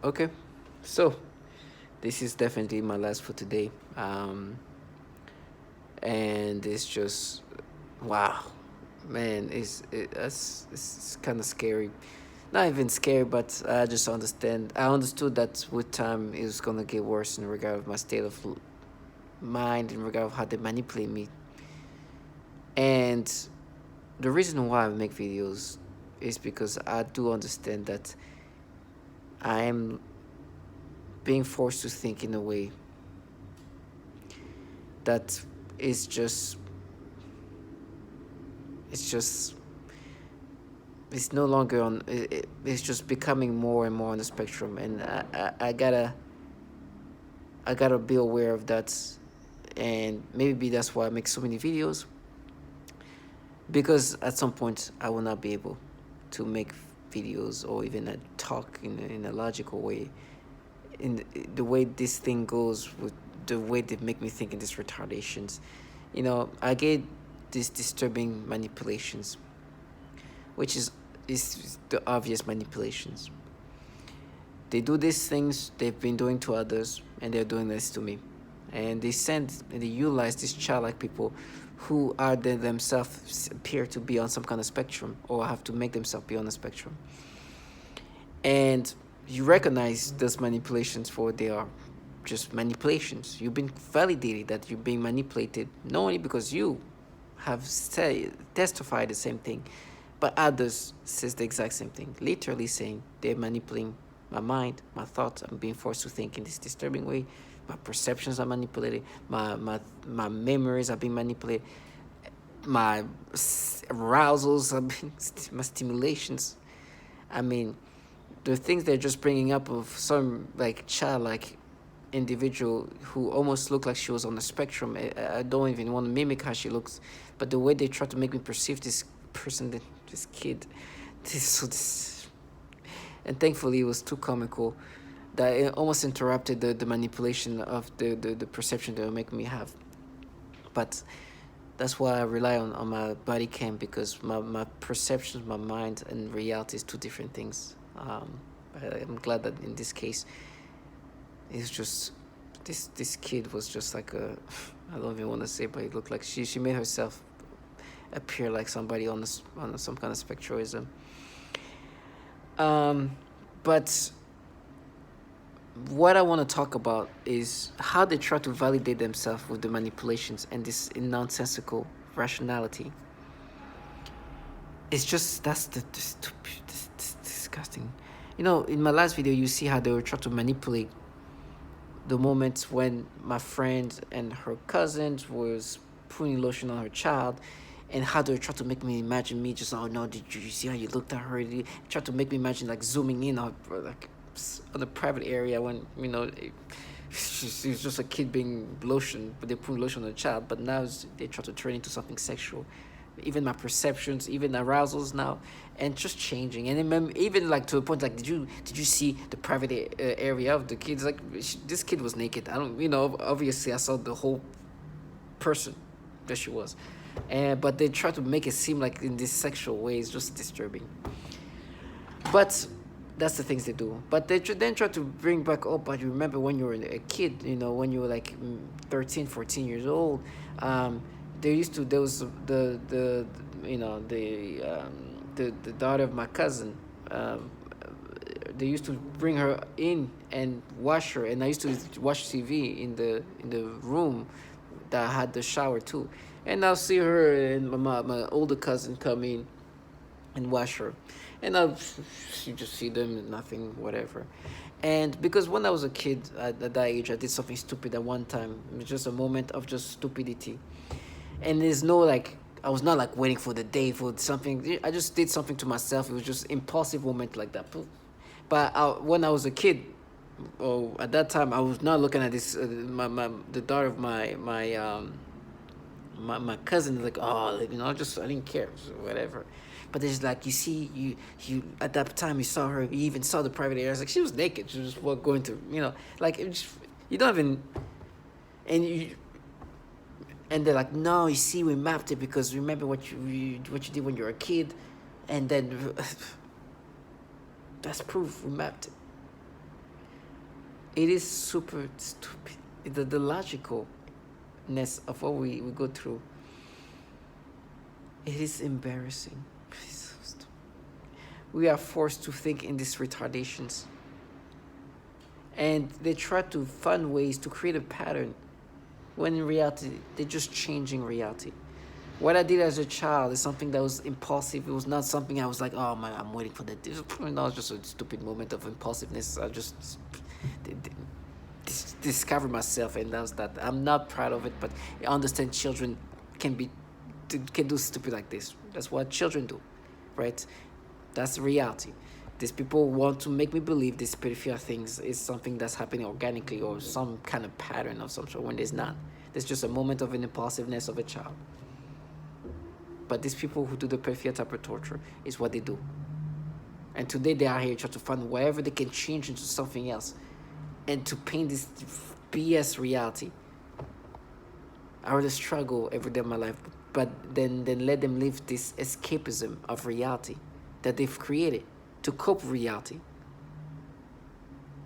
Okay, so this is definitely my last for today. And it's just wow, man, it's kind of scary. Not even scary, but I just understand. I understood that with time it was gonna get worse in regard of my state of mind, in regard of how they manipulate me. And the reason why I make videos is because I do understand that I am being forced to think in a way that is just it's just it's no longer on it's just becoming more and more on the spectrum, and I gotta be aware of that. And maybe that's why I make so many videos, because at some point I will not be able to make videos or even talk in a logical way, in the way this thing goes with the way they make me think in these retardations. I get these disturbing manipulations, which is the obvious manipulations. They do these things they've been doing to others, and they're doing this to me. And they send and they utilize these childlike people who are themselves appear to be on some kind of spectrum, or have to make themselves be on a spectrum. And you recognize those manipulations for what they are, just manipulations. You've been validated that you're being manipulated, not only because you have testified the same thing, but others says the exact same thing, literally saying they're manipulating my mind, my thoughts. I'm being forced to think in this disturbing way. My perceptions are manipulated. My memories are being manipulated. My arousals are being my stimulations. I mean, the things they're just bringing up of some like childlike individual who almost looked like she was on the spectrum. I don't even want to mimic how she looks, but the way they try to make me perceive this person, this kid, this, and thankfully it was too comical that it almost interrupted the manipulation of the perception they were making me have. But that's why I rely on my body cam, because my perceptions, my mind, and reality is two different things. I'm glad that in this case, it's just this kid was just like a I don't even want to say, but it looked like she made herself appear like somebody on some kind of spectroism. Um, but what I want to talk about is how they try to validate themselves with the manipulations and this nonsensical rationality. It's just that's the stupid, this disgusting. In my last video, you see how they were trying to manipulate the moments when my friend and her cousins was putting lotion on her child, and how they try to make me imagine me just, oh no, did you see how you looked at her? They try to make me imagine like zooming in on like on the private area when she's just a kid being lotion, but they put lotion on a child. But now they try to turn into something sexual. Even my perceptions, even arousals now, and just changing. And even like to a point, like, did you see the private area of the kids? Like, this kid was naked. I don't, obviously I saw the whole person that she was, and but they try to make it seem like in this sexual way. It's just disturbing. But that's the things they do. But they then try to bring back, oh, but you remember when you were a kid, when you were like 13, 14 years old. There was the daughter of my cousin. They used to bring her in and wash her, and I used to watch TV in the room that had the shower too. And I'll see her and my older cousin come in and wash her, and you just see them, nothing, whatever. And because when I was a kid at that age, I did something stupid at one time. It was just a moment of just stupidity, and there's no like, I was not like waiting for the day for something. I just did something to myself. It was just impulsive moment like that. But when I was a kid, oh, at that time I was not looking at this. The daughter of my cousin, like, oh, I didn't care, so whatever. But there's like, you see, you at that time you saw her, you even saw the private areas, like she was naked, she was just going to, like, it just, you don't even, and you and they're like, no, you see, we mapped it because remember what you did when you were a kid, and then that's proof we mapped it. It is super stupid. The logicalness of what we go through. It is embarrassing. It's so stupid. We are forced to think in these retardations. And they try to find ways to create a pattern when in reality, they're just changing reality. What I did as a child is something that was impulsive. It was not something I was like, oh man, I'm waiting for that. It was just a stupid moment of impulsiveness. I just discovered myself, and that was that. I'm not proud of it, but I understand children can do stupid like this. That's what children do, right? That's the reality. These people want to make me believe these peripheral things is something that's happening organically or some kind of pattern of some sort when there's not. There's just a moment of an impulsiveness of a child. But these people who do the peripheral type of torture is what they do. And today they are here trying to find whatever they can change into something else and to paint this BS reality. I rather struggle every day of my life, but then let them live this escapism of reality that they've created to cope with reality.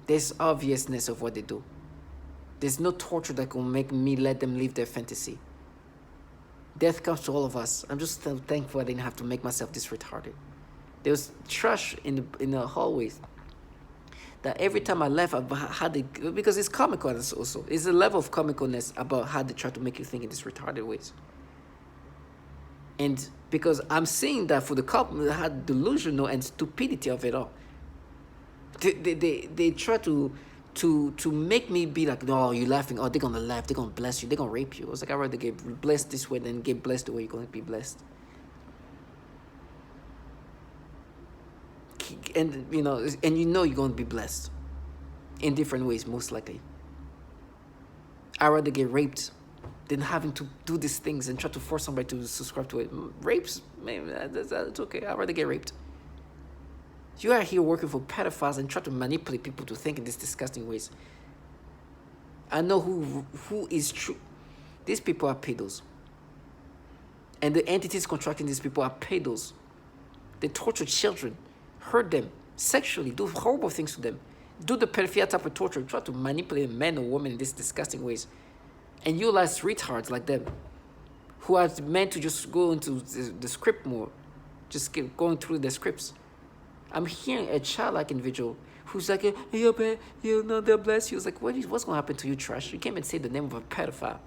There's obviousness of what they do. There's no torture that can make me let them live their fantasy. Death comes to all of us. I'm just so thankful I didn't have to make myself this retarded. There was trash in the hallways that every time I left, because it's comical also. It's a level of comicalness about how they try to make you think in these retarded ways. And because I'm seeing that for the couple that had delusional and stupidity of it all. They try to make me be like, no, you're laughing. Oh, they're gonna laugh. They're gonna bless you. They're gonna rape you. I was like, I'd rather get blessed this way than get blessed the way you're gonna be blessed. And you're gonna be blessed in different ways, most likely. I'd rather get raped than having to do these things and try to force somebody to subscribe to it. Rapes, maybe that's okay. I'd rather get raped. You are here working for pedophiles and try to manipulate people to think in these disgusting ways. I know who is true. These people are pedos. And the entities contracting these people are pedos. They torture children, hurt them sexually, do horrible things to them, do the pedophilia type of torture, try to manipulate men or women in these disgusting ways. And you like retards like them, who are meant to just go into the script more, just keep going through the scripts. I'm hearing a childlike individual who's like, hey, they'll bless you. It's like, what's going to happen to you, trash? You can't even say the name of a pedophile.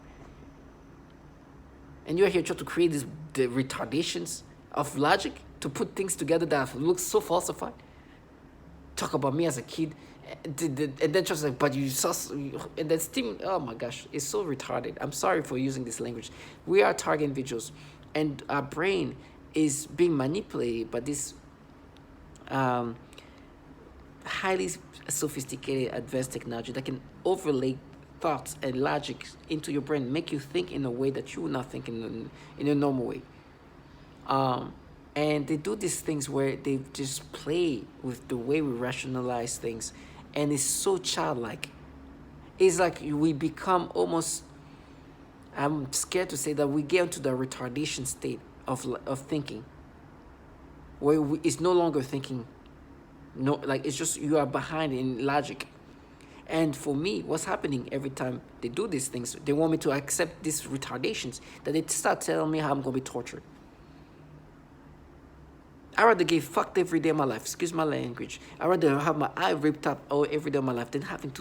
And you're here trying to create the retardations of logic to put things together that look so falsified. Talk about me as a kid, and then just like, but you saw, and then still, oh my gosh, it's so retarded. I'm sorry for using this language. We are target individuals, and our brain is being manipulated by this highly sophisticated advanced technology that can overlay thoughts and logic into your brain, make you think in a way that you would not think in a normal way. And they do these things where they just play with the way we rationalize things, and it's so childlike. It's like we become almost, I'm scared to say that we get into the retardation state of thinking, where it's no longer thinking, it's just you are behind in logic. And for me, what's happening every time they do these things, they want me to accept these retardations, that they start telling me how I'm going to be tortured. I'd rather get fucked every day of my life, excuse my language. I'd rather have my eye ripped up every day of my life than having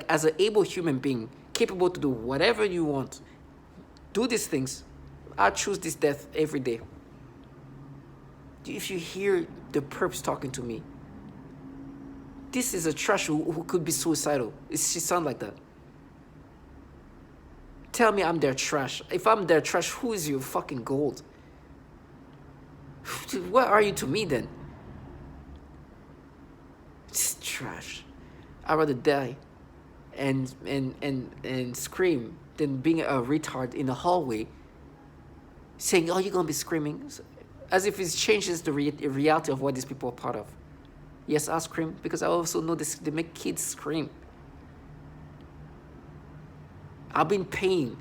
as an able human being, capable to do whatever you want, do these things. I choose this death every day. If you hear the perps talking to me, this is a trash who could be suicidal. She sounds like that. Tell me I'm their trash. If I'm their trash, who is your fucking gold? What are you to me then? It's trash. I'd rather die and scream than being a retard in the hallway saying, oh, you're going to be screaming. As if it changes the reality of what these people are part of. Yes, I scream because I also know they make kids scream. I've been in pain.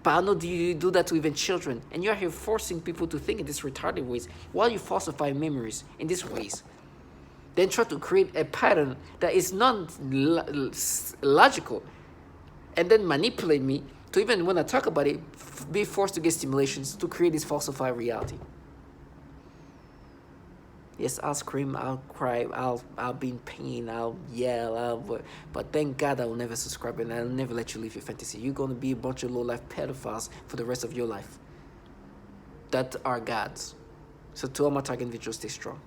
But I know you do that to even children. And you're here forcing people to think in these retarded ways while you falsify memories in these ways. then try to create a pattern that is not logical, and then manipulate me to, even when I talk about it, be forced to get stimulations to create this falsified reality. Yes, I'll scream, I'll cry, I'll be in pain, I'll yell, but thank God I will never subscribe, and I'll never let you live your fantasy. You're gonna be a bunch of low-life pedophiles for the rest of your life that are gods. So to all my target individuals, stay strong.